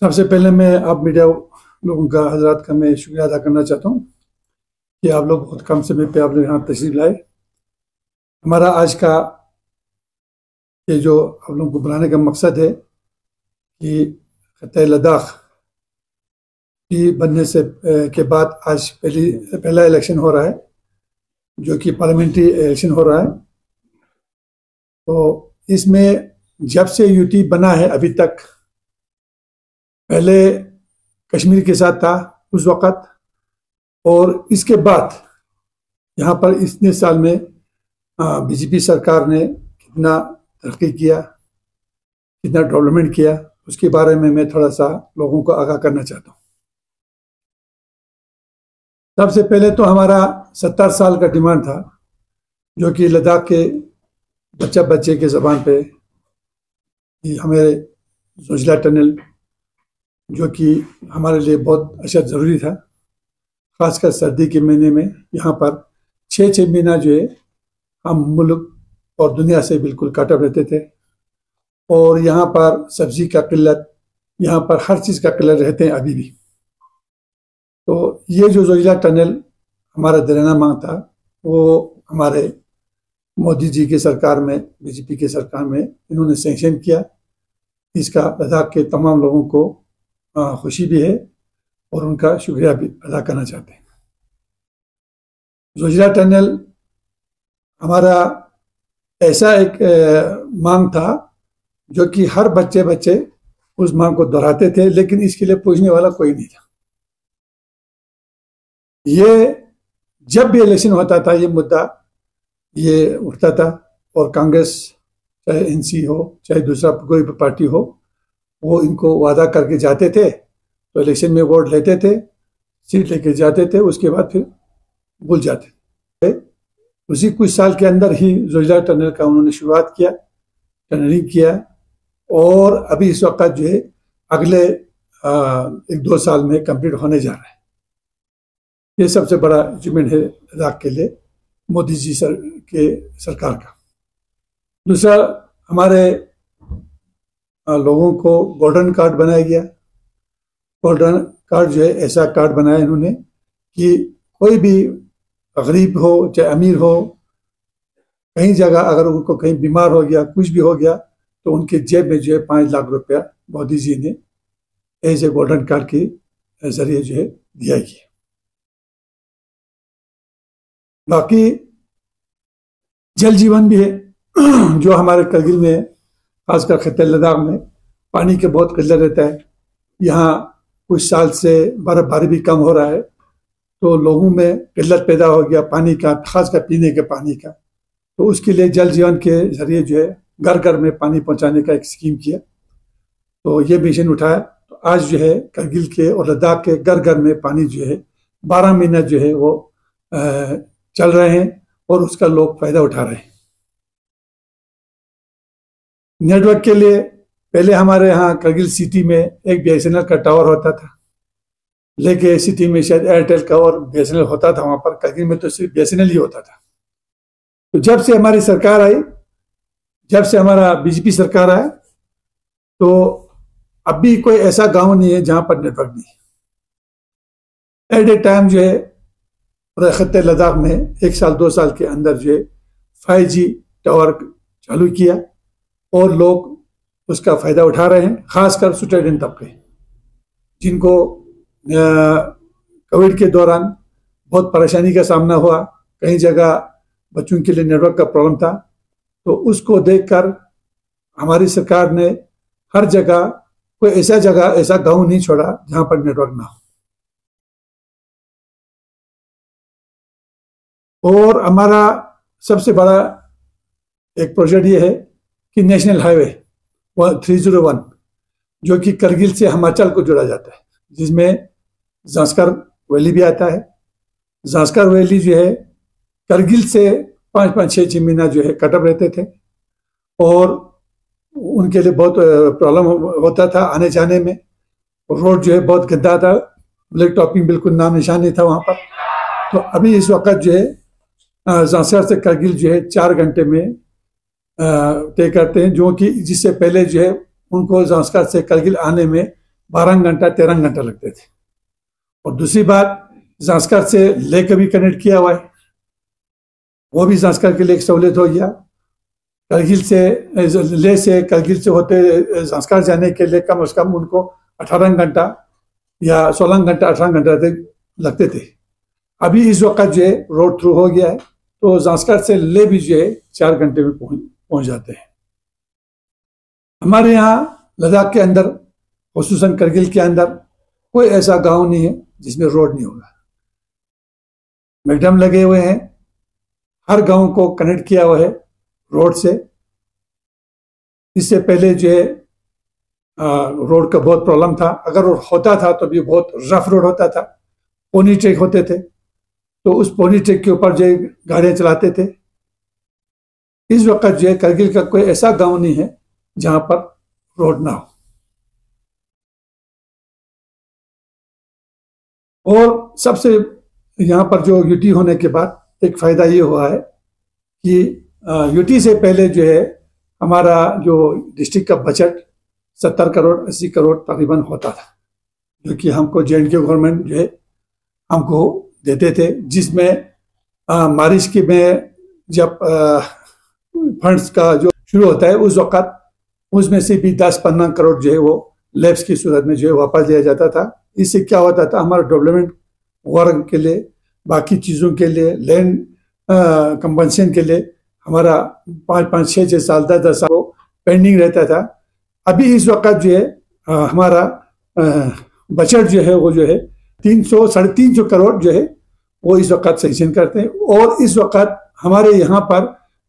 सबसे पहले मैं आप मीडिया लोगों का हजरात का मैं शुक्रिया अदा करना चाहता हूँ कि आप लोग बहुत कम समय पे आप लोग यहाँ तशरीफ लाए। हमारा आज का ये जो आप लोगों को बुलाने का मकसद है कि खत्ते लद्दाख की बनने से के बाद आज पहला इलेक्शन हो रहा है, जो कि पार्लियामेंट्री इलेक्शन हो रहा है। तो इसमें जब से यूटी बना है अभी तक, पहले कश्मीर के साथ था उस वक़्त, और इसके बाद यहाँ पर इतने साल में बीजेपी सरकार ने कितना तरक्की किया, कितना डेवलपमेंट किया, उसके बारे में मैं थोड़ा सा लोगों को आगाह करना चाहता हूँ। सबसे पहले तो हमारा 70 साल का डिमांड था, जो कि लद्दाख के बच्चे के ज़बान पे कि हमें जोजिला टनल, जो कि हमारे लिए बहुत अशद ज़रूरी था, ख़ासकर सर्दी के महीने में। यहाँ पर 6 महीना जो है हम मुल्क और दुनिया से बिल्कुल कट ऑफ रहते थे, और यहाँ पर सब्ज़ी का किल्लत, यहाँ पर हर चीज़ का किल्लत रहते हैं अभी भी। तो ये जो जोजिला टनल हमारा दराना मांग था, वो हमारे मोदी जी की सरकार में, बीजेपी की सरकार में इन्होंने सैंक्शन किया। इसका लद्दाख के तमाम लोगों को खुशी भी है और उनका शुक्रिया भी अदा करना चाहते हैं। जोजिला टनल हमारा ऐसा एक मांग था जो कि हर बच्चे उस मांग को दोहराते थे, लेकिन इसके लिए पूछने वाला कोई नहीं था। ये जब भी इलेक्शन होता था ये मुद्दा ये उठता था, और कांग्रेस चाहे एनसी हो चाहे दूसरा कोई भी पार्टी हो, वो इनको वादा करके जाते थे, तो इलेक्शन में वोट लेते थे, सीट लेके जाते थे, उसके बाद फिर भूल जाते थे। उसी कुछ साल के अंदर ही जोजिला टनल का उन्होंने शुरुआत किया, टनलिंग किया, और अभी इस वक्त जो है अगले 1-2 साल में कंप्लीट होने जा रहा है। ये सबसे बड़ा अचीवमेंट है लद्दाख के लिए मोदी जी के सरकार का। दूसरा, हमारे लोगों को गोल्डन कार्ड बनाया गया। गोल्डन कार्ड जो है ऐसा कार्ड बनाया इन्होंने कि कोई भी गरीब हो चाहे अमीर हो, कहीं जगह अगर उनको कहीं बीमार हो गया, कुछ भी हो गया, तो उनके जेब में जो है 5 लाख रुपया मोदी जी ने एज ए गोल्डन कार्ड के जरिए जो है दिया गया। बाकी जल जीवन भी है, जो हमारे करगिल में, खासकर खत्ते लद्दाख में पानी के बहुत किल्लत रहता है। यहाँ कुछ साल से बर्फबारी भी कम हो रहा है, तो लोगों में किल्लत पैदा हो गया पानी का, खासकर पीने के पानी का। तो उसके लिए जल जीवन के जरिए जो है घर घर में पानी पहुँचाने का एक स्कीम किया, तो ये मिशन उठाया। तो आज जो है करगिल के और लद्दाख के घर घर में पानी जो है 12 महीना जो है वो चल रहे हैं, और उसका लोग फायदा उठा रहे हैं। नेटवर्क के लिए पहले हमारे यहाँ करगिल सिटी में एक बीएसएनएल का टावर होता था, लेके सिटी में शायद एयरटेल का और बीएसएनएल होता था। वहाँ पर करगिल में तो सिर्फ बीएसएनएल ही होता था। तो जब से हमारी सरकार आई, जब से हमारा बीजेपी सरकार आया, तो अभी कोई ऐसा गांव नहीं है जहाँ पर नेटवर्क नहीं है। एट ए टाइम जो है पूरे खत्ते लद्दाख में 1 साल 2 साल के अंदर जो है 5G टावर चालू किया, और लोग उसका फ़ायदा उठा रहे हैं, ख़ासकर स्टूडेंट तबके, जिनको कोविड के दौरान बहुत परेशानी का सामना हुआ। कई जगह बच्चों के लिए नेटवर्क का प्रॉब्लम था, तो उसको देखकर हमारी सरकार ने हर जगह कोई ऐसा गांव नहीं छोड़ा जहां पर नेटवर्क ना हो। और हमारा सबसे बड़ा एक प्रोजेक्ट ये है कि नेशनल हाईवे 301, जो कि करगिल से हिमाचल को जोड़ा जाता है, जिसमें ज़ांस्कर वैली भी आता है। ज़ांस्कर वैली जो है करगिल से 5-6 महीना जो है कट ऑफ रहते थे, और उनके लिए बहुत प्रॉब्लम होता था आने जाने में। रोड जो है बहुत गंदा था, ब्लैक टॉपिंग बिल्कुल नाम निशान नहीं था वहाँ पर। तो अभी इस वक्त जो है ज़ांस्कर से करगिल जो है 4 घंटे में तय करते हैं, जो कि जिससे पहले जो है उनको ज़ांस्कर से करगिल आने में 12 घंटा 13 घंटा लगते थे। और दूसरी बात, ज़ांस्कर से ले कभी कनेक्ट किया हुआ है, वो भी ज़ांस्कर के लिए एक सहूलियत हो गया। करगिल से ले से करगिल से होते ज़ांस्कर जाने के लिए कम से कम उनको 18 घंटा या 16 घंटा 18 घंटा लगते थे। अभी इस वक्त जो है रोड थ्रू हो गया है, तो ज़ांस्कर से ले भी जो है 4 घंटे में पहुंच जाते हैं। हमारे यहाँ लद्दाख के अंदर, खुसूसन करगिल के अंदर, कोई ऐसा गांव नहीं है जिसमें रोड नहीं होगा। मैकडम लगे हुए हैं, हर गांव को कनेक्ट किया हुआ है रोड से। इससे पहले जो है रोड का बहुत प्रॉब्लम था। अगर रोड होता था तो भी बहुत रफ रोड होता था, पोनी ट्रैक होते थे, तो उस पोनी ट्रैक के ऊपर जो है गाड़ियां चलाते थे। इस वक्त जो है करगिल का कोई ऐसा गांव नहीं है जहां पर रोड ना हो। और सबसे यहाँ पर जो यूटी होने के बाद एक फायदा ये हुआ है कि यूटी से पहले जो है हमारा जो डिस्ट्रिक्ट का बजट 70 करोड़ 80 करोड़ तकरीबन होता था, जो कि हमको JNK गवर्नमेंट जो है हमको देते थे, जिसमें बारिश के में जब फंड्स का जो शुरू होता है उस वक्त उसमें से भी 10-15 करोड़ जो है वो लैब्स की सूरत में जो है वापस दिया जाता था। इससे क्या होता था, हमारा डेवलपमेंट वर्क के लिए, बाकी चीज़ों के लिए, लैंड कंपनसेशन के लिए हमारा 5-5 6 साल 10 साल पेंडिंग रहता था। अभी इस वक्त जो है हमारा बजट जो है वो जो है 300-350 करोड़ जो है वो इस वक्त सेंक्शन करते हैं। और इस वक्त हमारे यहाँ पर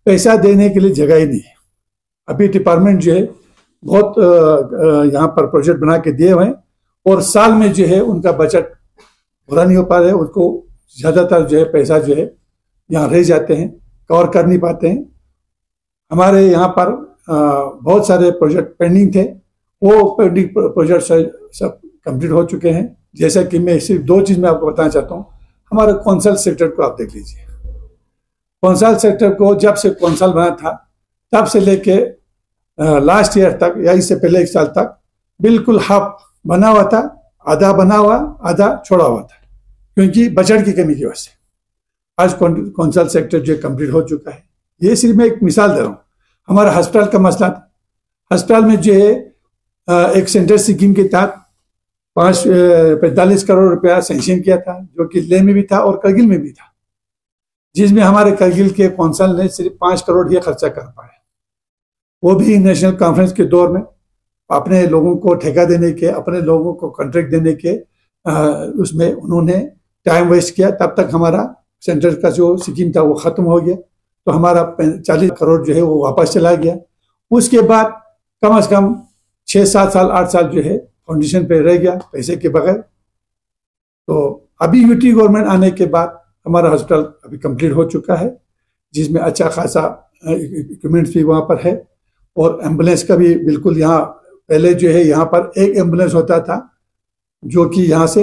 पैसा देने के लिए जगह ही नहीं है। अभी डिपार्टमेंट जो है बहुत यहाँ पर प्रोजेक्ट बना के दिए हुए हैं, और साल में जो है उनका बजट पूरा नहीं हो पा रहा है। उनको ज़्यादातर जो है पैसा जो है यहाँ रह जाते हैं, कवर कर नहीं पाते हैं। हमारे यहाँ पर बहुत सारे प्रोजेक्ट पेंडिंग थे, वो पेंडिंग प्रोजेक्ट सब कंप्लीट हो चुके हैं। जैसा कि मैं सिर्फ 2 चीज़ में आपको बताना चाहता हूँ। हमारे कौंसल सेक्टर को आप देख लीजिए। कौंसल सेक्टर को जब से कौंसल बना था तब से लेके लास्ट ईयर तक या इससे पहले 1 साल तक बिल्कुल हाफ बना हुआ था, आधा बना हुआ आधा छोड़ा हुआ था, क्योंकि बजट की कमी की वजह से। आज कौंसल सेक्टर जो कंप्लीट हो चुका है। ये सिर्फ मैं एक मिसाल दे रहा हूँ। हमारा अस्पताल का मसला था, अस्पताल में जो है एक सेंट्रल स्कीम के तहत 45 करोड़ रुपया सेंक्शन किया था, जो कि लेह में भी था और करगिल में भी था, जिसमें हमारे करगिल के कौंसल ने सिर्फ 5 करोड़ ही खर्चा कर पाए, वो भी नेशनल कॉन्फ्रेंस के दौर में। अपने लोगों को ठेका देने के, अपने लोगों को कॉन्ट्रैक्ट देने के उसमें उन्होंने टाइम वेस्ट किया। तब तक हमारा सेंटर का जो स्कीम था वो ख़त्म हो गया, तो हमारा 40 करोड़ जो है वो वापस चला गया। उसके बाद कम से कम 6-7 साल 8 साल जो है फाउंडेशन पे रह गया पैसे के बगैर। तो अभी यूटी गवर्नमेंट आने के बाद हमारा हॉस्पिटल अभी कंप्लीट हो चुका है, जिसमें अच्छा खासा इक्विपमेंट्स भी वहाँ पर है, और एम्बुलेंस का भी बिल्कुल यहाँ पहले जो है यहाँ पर एक एम्बुलेंस होता था जो कि यहाँ से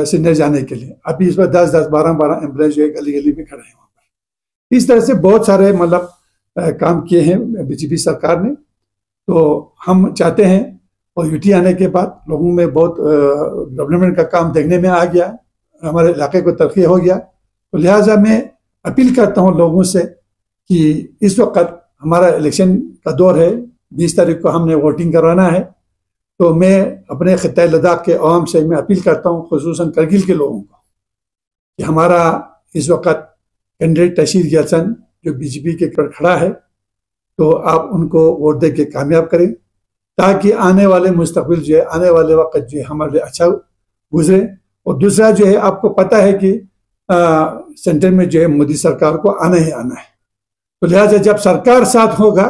सिन्नर जाने के लिए। अभी इस पर 10-10 12-12 एम्बुलेंस जो है गली गली में खड़े हैं वहाँ पर। इस तरह से बहुत सारे मतलब काम किए हैं बीजेपी सरकार ने। तो हम चाहते हैं, और यूटी आने के बाद लोगों में बहुत डेवलपमेंट का काम देखने में आ गया, हमारे इलाके को तरक्की हो गया। तो लिहाजा मैं अपील करता हूँ लोगों से कि इस वक्त हमारा इलेक्शन का दौर है, 20 तारीख को हमने वोटिंग करवाना है। तो मैं अपने खित्ते लद्दाख के अवाम से मैं अपील करता हूँ, खुसूसन करगिल के लोगों को, कि हमारा इस वक्त कैंडिडेट तशीर गैसन जो बीजेपी के पर खड़ा है, तो आप उनको वोट दे के कामयाब करें, ताकि आने वाले मुस्तकबिल जो है, आने वाले वक्त जो है हमारे लिए अच्छा गुजरे। और दूसरा जो है, आपको पता है कि सेंटर में जो है मोदी सरकार को आना ही आना है। तो लिहाजा जब सरकार साथ होगा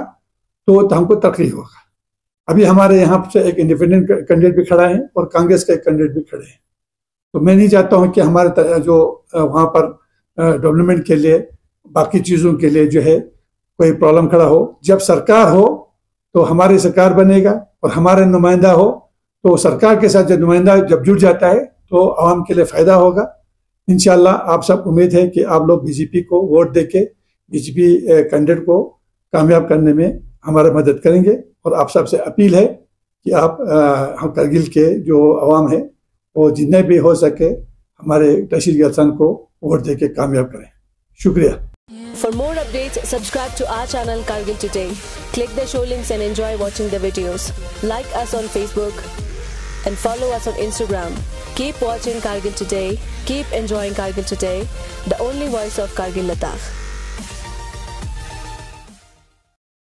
तो हमको तरक्की होगा। अभी हमारे यहाँ से एक इंडिपेंडेंट कैंडिडेट भी खड़ा है और कांग्रेस का एक कैंडिडेट भी खड़े हैं। तो मैं नहीं चाहता हूँ कि हमारे जो वहाँ पर डेवलपमेंट के लिए, बाकी चीज़ों के लिए जो है कोई प्रॉब्लम खड़ा हो। जब सरकार हो तो हमारी सरकार बनेगा, और हमारे नुमाइंदा हो तो सरकार के साथ जब नुमाइंदा जब जुड़ जाता है तो आवाम के लिए फ़ायदा होगा। इंशाल्लाह आप सब उम्मीद है कि आप लोग बीजेपी को वोट दे के बीजेपी कैंडिडेट को कामयाब करने में हमारा मदद करेंगे। और आप सबसे अपील है कि आप हम करगिल के जो अवाम है वो जितने भी हो सके हमारे तहसील गलसान को वोट दे के कामयाब करें। शुक्रिया। For more updates, subscribe to our channel Kargil Today. Click the show links and enjoy watching the videos. Like us on Facebook and follow us on Instagram. Keep watching Kargil Today. Keep enjoying Kargil Today, the only voice of Kargil Ladakh.